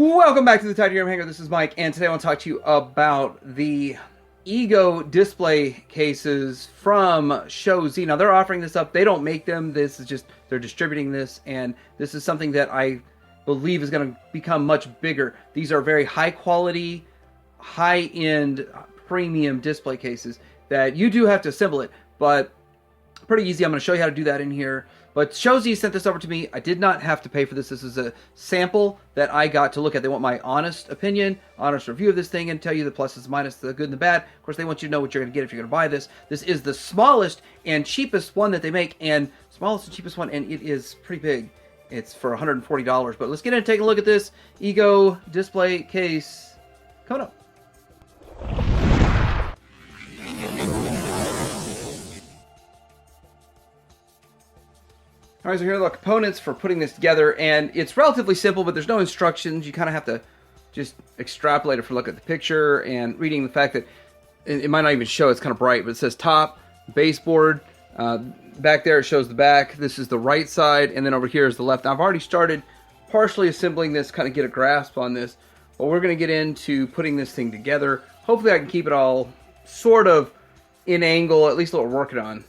Welcome back to the Titanium Hanger. This is Mike, and today I want to talk to you about the Ego display cases from Show Z. Now, they're offering this up. They don't make them. This is just, they're distributing this, and this is something that I believe is going to become much bigger. These are very high quality, high-end, premium display cases that you do have to assemble it, but pretty easy. I'm going to show you how to do that in here. But Show Z sent this over to me. I did not have to pay for this. This is a sample that I got to look at. They want my honest opinion, honest review of this thing, and tell you the pluses, minus, the good and the bad. Of course, they want you to know what you're going to get if you're going to buy this. This is the smallest and cheapest one that they make, and smallest and cheapest one, and it is pretty big. It's for $140. But let's get in and take a look at this Ego display case coming up. Alright, so here are the components for putting this together, and it's relatively simple, but there's no instructions. You kind of have to just extrapolate it from looking at the picture and reading the fact that it might not even show, it's kind of bright, but it says top, baseboard, back there it shows the back, this is the right side, and then over here is the left. Now I've already started partially assembling this, kind of get a grasp on this, but we're going to get into putting this thing together. Hopefully I can keep it all sort of in angle, at least what we're working on.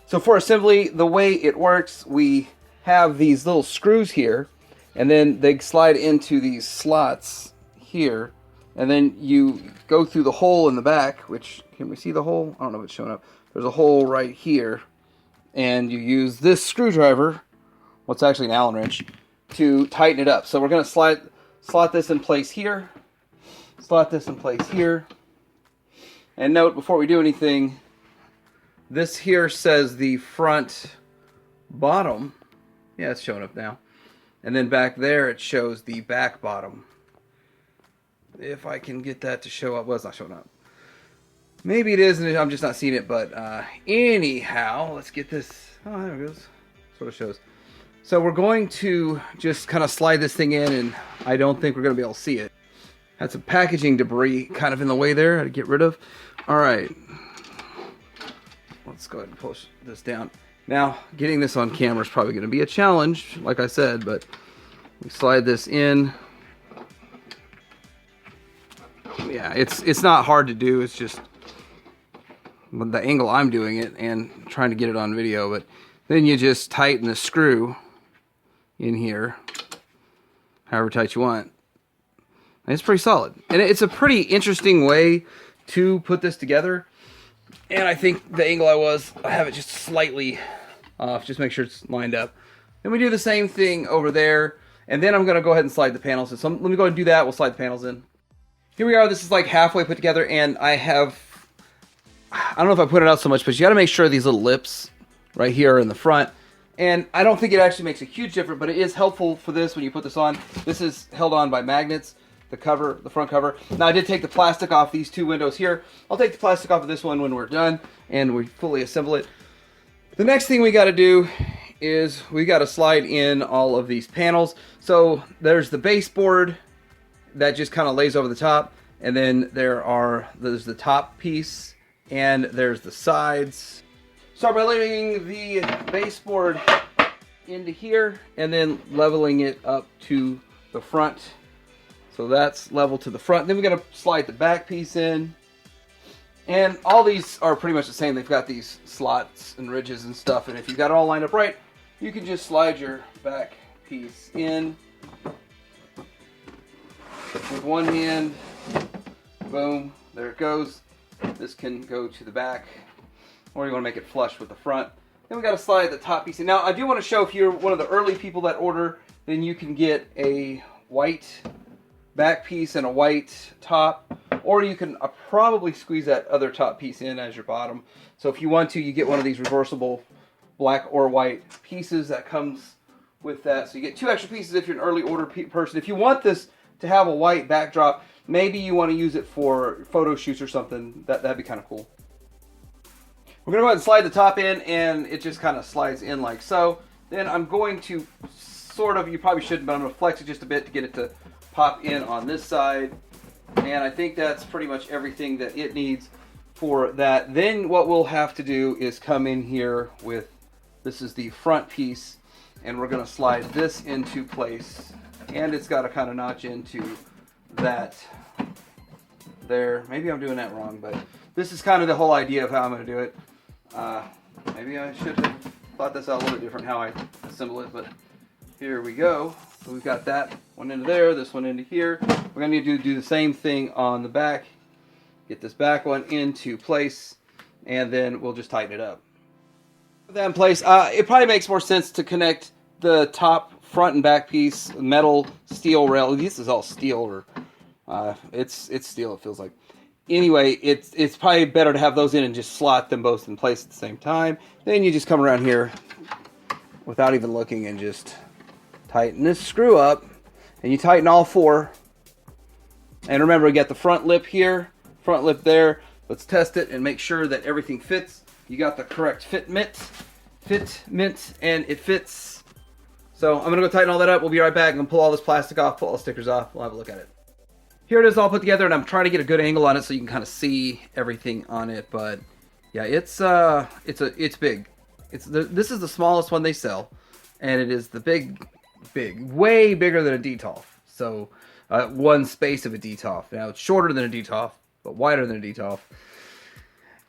So for assembly, the way it works, we have these little screws here, and then they slide into these slots here, and then you go through the hole in the back, which, can we see the hole? I don't know if it's showing up. There's a hole right here, and you use this screwdriver, what's actually an Allen wrench, to tighten it up. So we're going to slot this in place here, slot this in place here, and note before we do anything, this here says the front bottom. Yeah, it's showing up now. And then back there it shows the back bottom. If I can get that to show up. Well, it's not showing up. Maybe it is, and I'm just not seeing it. But anyhow, let's get this. Oh, there it goes. Sort of shows. So we're going to just kind of slide this thing in, and I don't think we're going to be able to see it. Had some packaging debris kind of in the way there to get rid of. All right. Let's go ahead and push this down. Now, getting this on camera is probably going to be a challenge, like I said, but we slide this in. Yeah, it's not hard to do. It's just the angle I'm doing it and trying to get it on video. But then you just tighten the screw in here, however tight you want. And it's pretty solid. And it's a pretty interesting way to put this together. And I think the angle I have it just slightly off, just make sure it's lined up. Then we do the same thing over there, and then I'm going to go ahead and slide the panels in. So let me go ahead and do that, we'll slide the panels in. Here we are, this is like halfway put together, and I don't know if I put it out so much, but you got to make sure these little lips right here are in the front. And I don't think it actually makes a huge difference, but it is helpful for this when you put this on. This is held on by magnets. The cover, the front cover. Now I did take the plastic off these two windows here. I'll take the plastic off of this one when we're done and we fully assemble it. The next thing we got to do is we got to slide in all of these panels. So there's the baseboard that just kind of lays over the top, and then there's the top piece and there's the sides. Start by laying the baseboard into here and then leveling it up to the front. So that's level to the front. Then we're going to slide the back piece in. And all these are pretty much the same. They've got these slots and ridges and stuff. And if you've got it all lined up right, you can just slide your back piece in with one hand. Boom. There it goes. This can go to the back. Or you want to make it flush with the front. Then we got to slide the top piece in. Now, I do want to show, if you're one of the early people that order, then you can get a white back piece and a white top, or you can probably squeeze that other top piece in as your bottom. So if you want to, you get one of these reversible black or white pieces that comes with that. So you get two extra pieces if you're an early order person. If you want this to have a white backdrop, maybe you want to use it for photo shoots or something, that'd be kind of cool. We're going to go ahead and slide the top in, and it just kind of slides in like so. Then I'm going to sort of, you probably shouldn't, but I'm going to flex it just a bit to get it to pop in on this side, and I think that's pretty much everything that it needs for that. Then what we'll have to do is come in here with, this is the front piece, and we're going to slide this into place and it's got to kind of notch into that there. Maybe I'm doing that wrong, but this is kind of the whole idea of how I'm going to do it. Maybe I should have thought this out a little bit different how I assemble it, but here we go. So we've got that one into there, this one into here. We're going to need to do the same thing on the back. Get this back one into place, and then we'll just tighten it up. With that in place, it probably makes more sense to connect the top front and back piece, metal, steel rail. This is all steel, or it's steel, it feels like. Anyway, it's probably better to have those in and just slot them both in place at the same time. Then you just come around here without even looking and just tighten this screw up, and you tighten all four. And remember, we got the front lip here, front lip there. Let's test it and make sure that everything fits. You got the correct fitment, and it fits. So I'm gonna go tighten all that up. We'll be right back. I'm gonna pull all this plastic off, pull all the stickers off. We'll have a look at it. Here it is all put together, and I'm trying to get a good angle on it so you can kind of see everything on it. But yeah, it's big. This is the smallest one they sell, and it is the big, way bigger than a DTOF. So one space of a DTOF. Now it's shorter than a DTOF, but wider than a DTOF.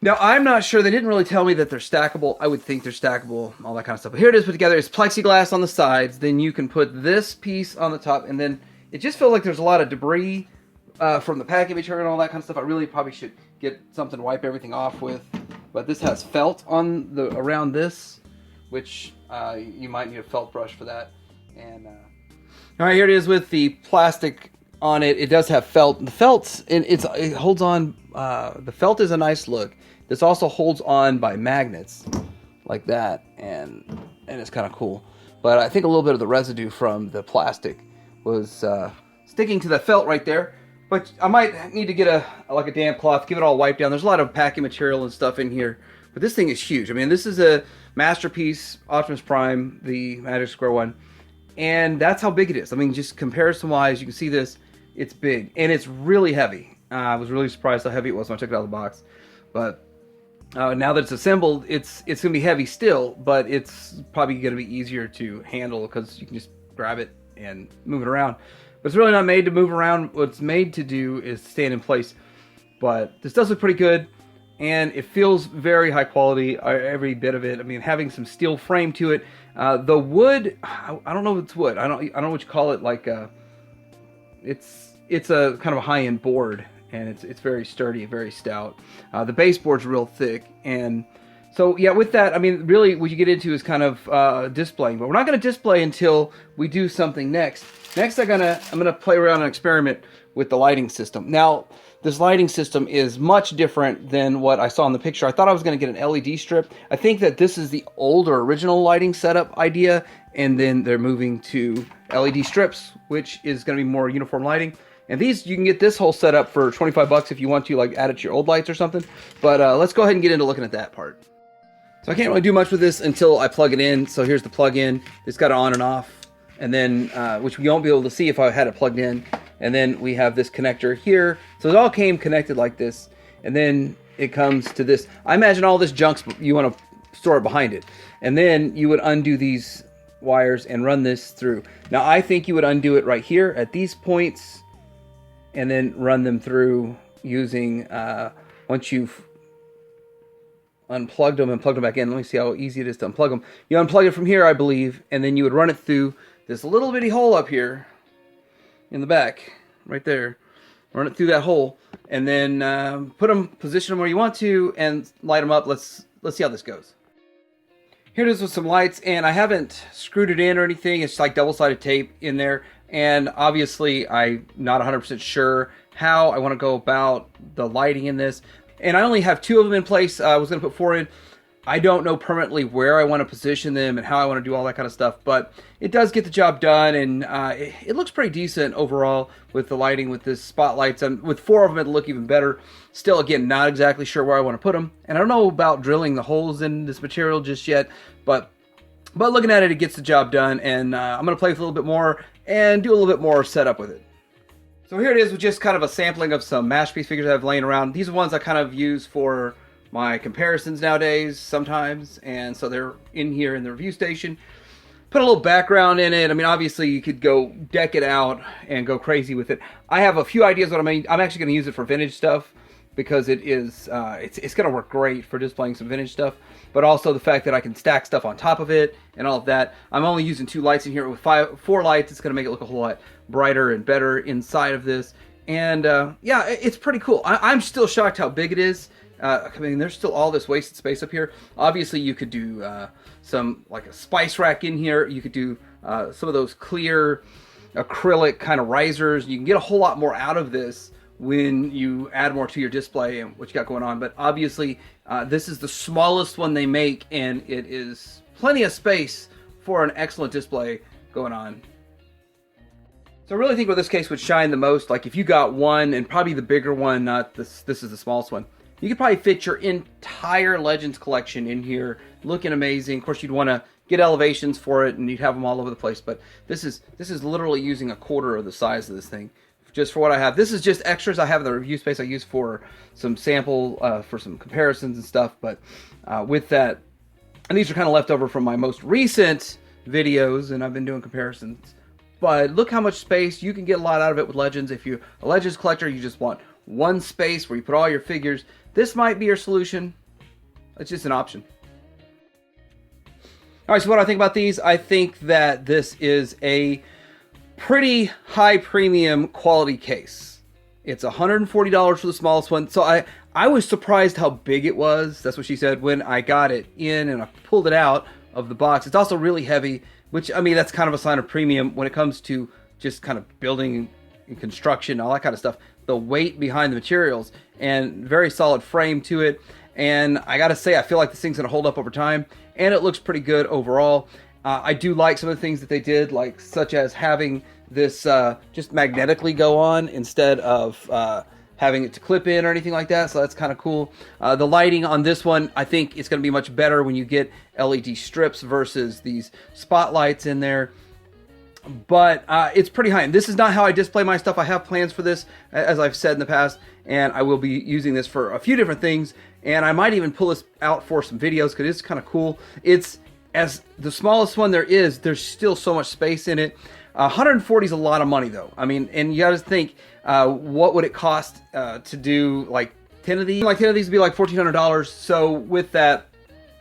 Now I'm not sure. They didn't really tell me that they're stackable. I would think they're stackable, all that kind of stuff. But here it is put together. It's plexiglass on the sides. Then you can put this piece on the top, and then it just feels like there's a lot of debris from the packing material and all that kind of stuff. I really probably should get something to wipe everything off with. But this has felt on the around this, which you might need a felt brush for that. And all right, here it is with the plastic on it. It does have felt. The felt, it holds on. The felt is a nice look. This also holds on by magnets like that, and it's kind of cool. But I think a little bit of the residue from the plastic was sticking to the felt right there. But I might need to get a damp cloth, give it all wiped down. There's a lot of packing material and stuff in here. But this thing is huge. I mean, this is a Masterpiece Optimus Prime, the Magic Square one. And that's how big it is. I mean, just comparison-wise, you can see this. It's big. And it's really heavy. I was really surprised how heavy it was when I took it out of the box. But now that it's assembled, it's going to be heavy still. But it's probably going to be easier to handle because you can just grab it and move it around. But it's really not made to move around. What it's made to do is stand in place. But this does look pretty good, and it feels very high quality, every bit of it. I mean, having some steel frame to it. The wood, I don't know if it's wood. I don't know what you call it. Like it's a kind of a high-end board, and it's very sturdy, very stout. The baseboard's real thick, and so yeah, with that, I mean, really what you get into is kind of displaying. But we're not going to display until we do something next. Next, I'm gonna play around and experiment with the lighting system. Now, this lighting system is much different than what I saw in the picture. I thought I was gonna get an LED strip. I think that this is the older original lighting setup idea, and then they're moving to LED strips, which is gonna be more uniform lighting. And these, you can get this whole setup for 25 bucks if you want to, like, add it to your old lights or something. But let's go ahead and get into looking at that part. So I can't really do much with this until I plug it in. So here's the plug-in. It's got it on and off. And then, which we won't be able to see if I had it plugged in. And then we have this connector here. So it all came connected like this. And then it comes to this. I imagine all this junk, you want to store it behind it. And then you would undo these wires and run this through. Now, I think you would undo it right here at these points. And then run them through using, once you've unplugged them and plugged them back in. Let me see how easy it is to unplug them. You unplug it from here, I believe. And then you would run it through this little bitty hole up here in the back, right there. Run it through that hole, and then position them where you want to, and light them up. Let's see how this goes. Here it is with some lights, and I haven't screwed it in or anything. It's like double-sided tape in there, and obviously I'm not 100% sure how I want to go about the lighting in this. And I only have 2 of them in place. I was going to put 4 in. I don't know permanently where I want to position them and how I want to do all that kind of stuff, but it does get the job done, and it looks pretty decent overall with the lighting, with the spotlights, and with 4 of them it'll look even better. Still, again, not exactly sure where I want to put them, and I don't know about drilling the holes in this material just yet, but looking at it, it gets the job done, and I'm going to play with it a little bit more and do a little bit more setup with it. So here it is with just kind of a sampling of some Masterpiece figures I have laying around. These are ones I kind of use for my comparisons nowadays sometimes, and so they're in here in the review station. put a little background in it. I mean, obviously you could go deck it out and go crazy with it. I have a few ideas what I'm actually going to use it for vintage stuff, because it is it's going to work great for displaying some vintage stuff, but also the fact that I can stack stuff on top of it and all of that. I'm only using 2 lights in here. With 4 lights, it's going to make it look a whole lot brighter and better inside of this. And yeah, it's pretty cool. I'm still shocked how big it is. I mean, there's still all this wasted space up here. Obviously, you could do some, like a spice rack in here. You could do some of those clear acrylic kind of risers. You can get a whole lot more out of this when you add more to your display and what you got going on. But obviously, this is the smallest one they make, and it is plenty of space for an excellent display going on. So I really think where this case would shine the most, like if you got one, and probably the bigger one, not this is the smallest one, you could probably fit your entire Legends collection in here, looking amazing. Of course, you'd want to get elevations for it, and you'd have them all over the place. But this is literally using 1/4 of the size of this thing, just for what I have. This is just extras I have in the review space I use for some sample, for some comparisons and stuff. But with that, and these are kind of left over from my most recent videos, and I've been doing comparisons. But look how much space. You can get a lot out of it with Legends. If you're a Legends collector, you just want one space where you put all your figures. This might be your solution. It's just an option. All right, so what do I think about these? I think that this is a pretty high premium quality case. It's $140 for the smallest one. So I was surprised how big it was. That's what she said when I got it in and I pulled it out of the box. It's also really heavy, which, I mean, that's kind of a sign of premium when it comes to just kind of building and construction, all that kind of stuff. The weight behind the materials, and very solid frame to it. And I gotta say, I feel like this thing's gonna hold up over time, and it looks pretty good overall. I do like some of the things that they did, like such as having this just magnetically go on instead of having it to clip in or anything like that, so that's kind of cool. The lighting on this one, I think it's going to be much better when you get LED strips versus these spotlights in there. But it's pretty high-end. This is not how I display my stuff. I have plans for this, as I've said in the past, and I will be using this for a few different things, and I might even pull this out for some videos because it's kind of cool. It's, as the smallest one there is, there's still so much space in it. 140 is a lot of money, though. I mean, and you got to think, what would it cost to do like 10 of these? Like 10 of these would be like $1,400. So with that,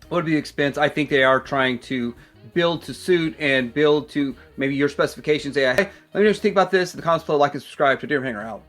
what would be the expense? I think they are trying to build to suit and build to maybe your specifications. Hey, let me know what you think about this in the comments below. Like and subscribe to Deer Hanger out.